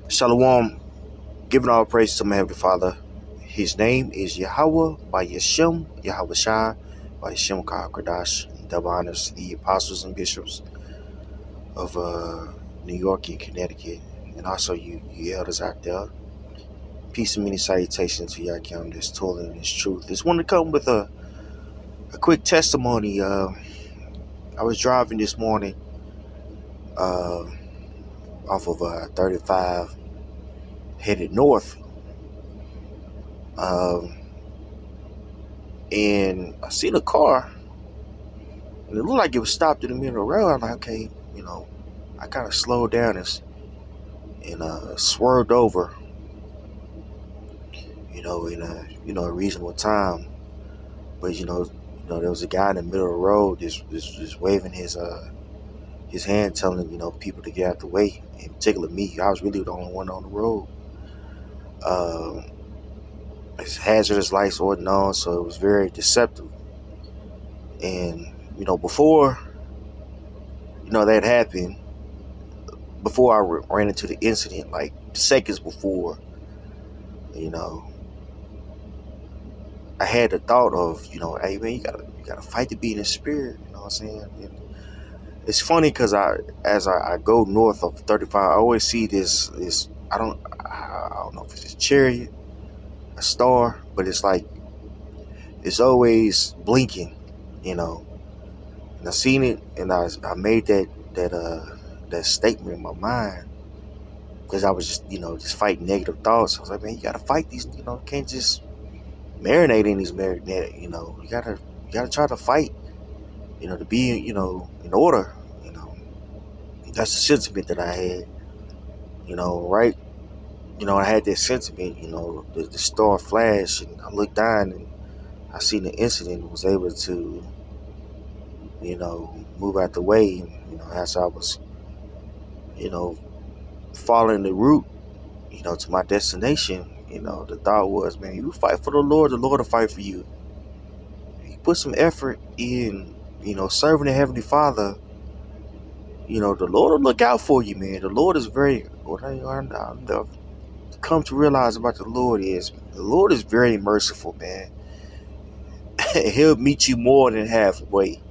Shalom, giving all praise to my Heavenly Father. His name is Yahweh by Yeshem, Yahweh Shai, by Yeshem Kadash. Double honors to the apostles and bishops of New York and Connecticut, and also you elders out there. Peace and many salutations to y'all count this toiling and this truth. Just want to come with a quick testimony. I was driving this morning off of 35 headed north. And I seen a car, and it looked like it was stopped in the middle of the road. I'm like, okay, I kind of slowed down and swerved over, in a reasonable time. But there was a guy in the middle of the road just waving his hand, telling people to get out the way. In particular, me, I was really the only one on the road. His hazardous lights wasn't on, so it was very deceptive. And before that happened, before I ran into the incident, like seconds before, I had the thought of, hey man, you gotta fight to be in the spirit. You know what I'm saying? And it's funny because as I go north of 35, I always see this. I don't know if it's a chariot, a star, but it's like it's always blinking, And I seen it, and I made that statement in my mind. Because I was just fighting negative thoughts. I was like, man, you gotta fight these. You can't just marinate in these marinate. You gotta try to fight. To be in order. That's the sentiment that I had. Right. I had that sentiment. The star flashed, and I looked down, and I seen the incident, and was able to move out the way. As I was following the route to my destination. The thought was, man, you fight for the Lord will fight for you. You put some effort in, serving the Heavenly Father, the Lord will look out for you, man. The Lord is what I've come to realize about the Lord is very merciful, man. He'll meet you more than halfway,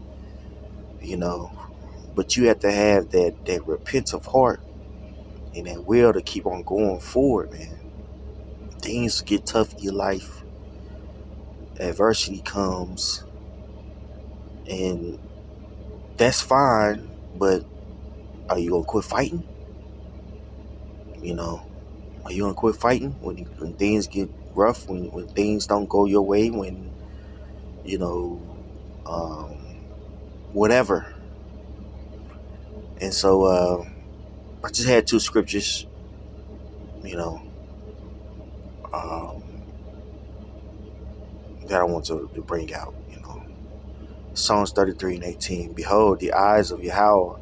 but you have to have that repentant heart and that will to keep on going forward, man. Things get tough in your life. Adversity comes, and that's fine, but are you gonna quit fighting? Are you gonna quit fighting when things get rough, when things don't go your way, when um, whatever? And so I just had two scriptures, um, that I want to bring out. Psalms 33:18. Behold, the eyes of Yahweh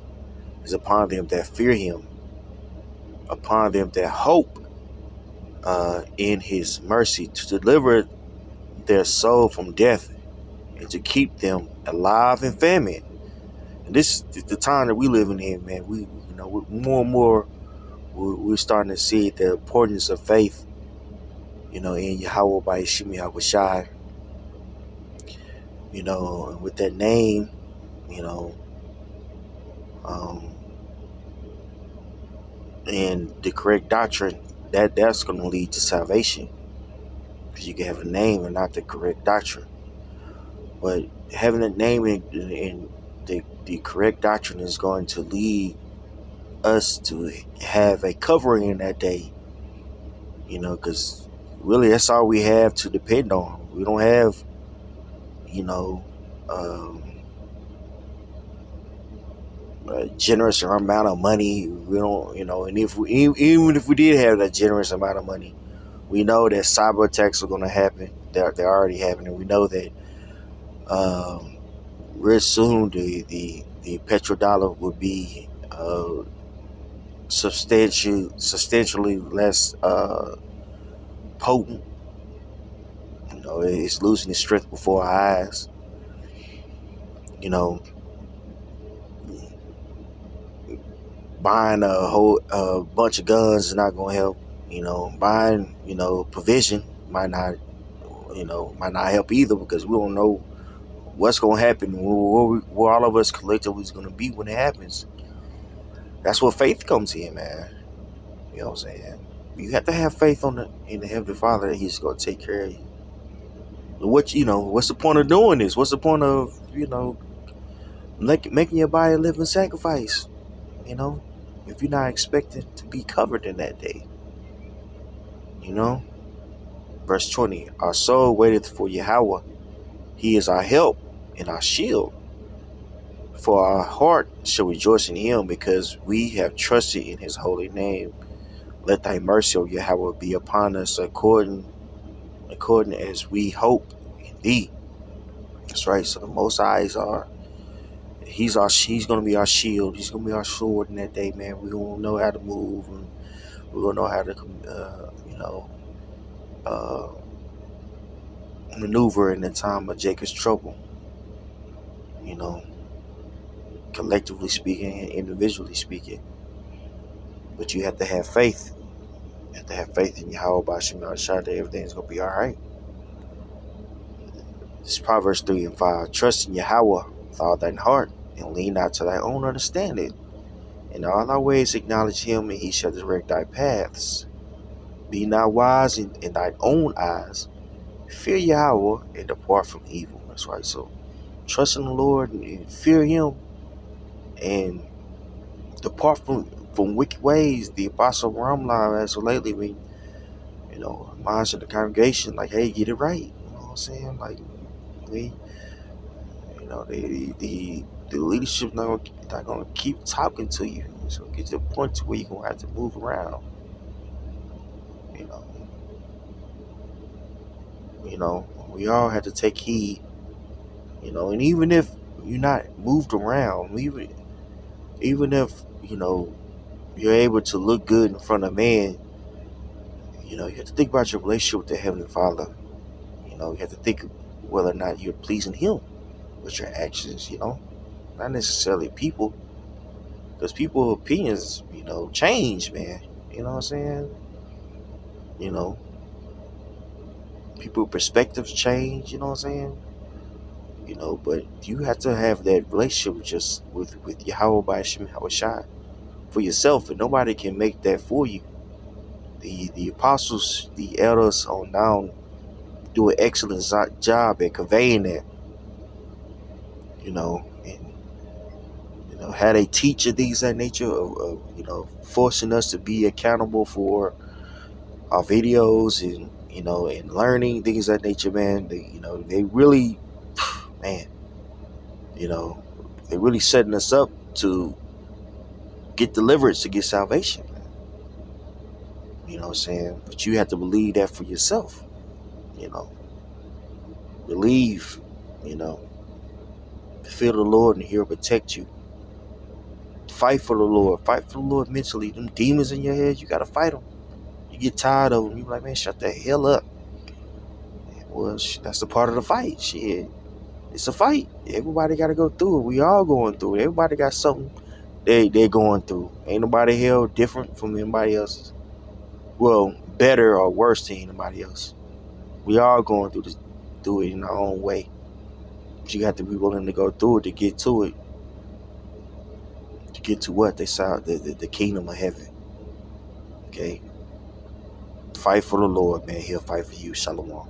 is upon them that fear him, upon them that hope in his mercy, to deliver their soul from death and to keep them alive in famine. And this is the time that we living in, man. We more and more we're starting to see the importance of faith, in Yahweh by Yeshua Yahweh Shai, and with that name, um, and the correct doctrine, that's going to lead to salvation, because you can have a name and not the correct doctrine. But having a name and the correct doctrine is going to lead us to have a covering in that day, because really that's all we have to depend on. We don't have, um, a generous amount of money. We don't, and even if we did have that generous amount of money, we know that cyber attacks are going to happen. They're already happening. We know that real soon the petrodollar will be substantially less potent. It's losing its strength before our eyes. buying a whole bunch of guns is not going to help. Buying provision might not help either, because we don't know what's going to happen, where all of us collectively is going to be when it happens. That's where faith comes in, man. You know what I'm saying? You have to have faith in the Heavenly Father that He's going to take care of you. What's the point of doing this? What's the point of making your body a living sacrifice? If you're not expected to be covered in that day. Verse 20: Our soul waiteth for Yahweh. He is our help and our shield. For our heart shall rejoice in Him, because we have trusted in His holy name. Let Thy mercy, O Yahweh, be upon us according as we hope in Thee. That's right. So the Most High He's going to be our shield. He's going to be our sword in that day, man. We're going to know how to move, and we're going to know how to, maneuver in the time of Jacob's trouble. Collectively speaking and individually speaking. But you have to have faith. You have to have faith in Yahweh by Shem Shah that everything's going to be all right. This is Proverbs 3:5. Trust in Yahweh with all thine heart, and lean not to thy own understanding. In all thy ways acknowledge Him, and He shall direct thy paths. Be not wise in thine own eyes. Fear Yahweh and depart from evil. That's right. So trust in the Lord and fear Him, and depart from wicked ways. The Apostle Ramla, as lately, reminds the congregation, like, hey, get it right. You know what I'm saying? Like, the leadership not gonna keep talking to you. So get to the point to where you're gonna have to move around. We all have to take heed. And even if you're not moved around, even if you're able to look good in front of man, you have to think about your relationship with the Heavenly Father. You have to think whether or not you're pleasing Him with your actions. Not necessarily people, because people's opinions, change, man. You know what I'm saying? People's perspectives change. You know what I'm saying? But you have to have that relationship just with Yahweh by Shem Shah for yourself, and nobody can make that for you. The apostles, the elders on down, do an excellent job at conveying that. And how they teach and things of that nature of forcing us to be accountable for our videos and learning things of that nature, man. They really, man, they're really setting us up to get deliverance, to get salvation. You know what I'm saying? But you have to believe that for yourself. Believe, feel the Lord and He'll protect you. Fight for the Lord. Fight for the Lord mentally. Them demons in your head, you got to fight them. You get tired of them. You're like, man, shut the hell up. Well, that's the part of the fight. Shit. It's a fight. Everybody got to go through it. We all going through it. Everybody got something they're going through. Ain't nobody hell different from anybody else's. Well, better or worse than anybody else. We all going through it in our own way. But you got to be willing to go through it to get to it. To get to what? They saw the kingdom of heaven. Okay? Fight for the Lord, man. He'll fight for you. Shalom.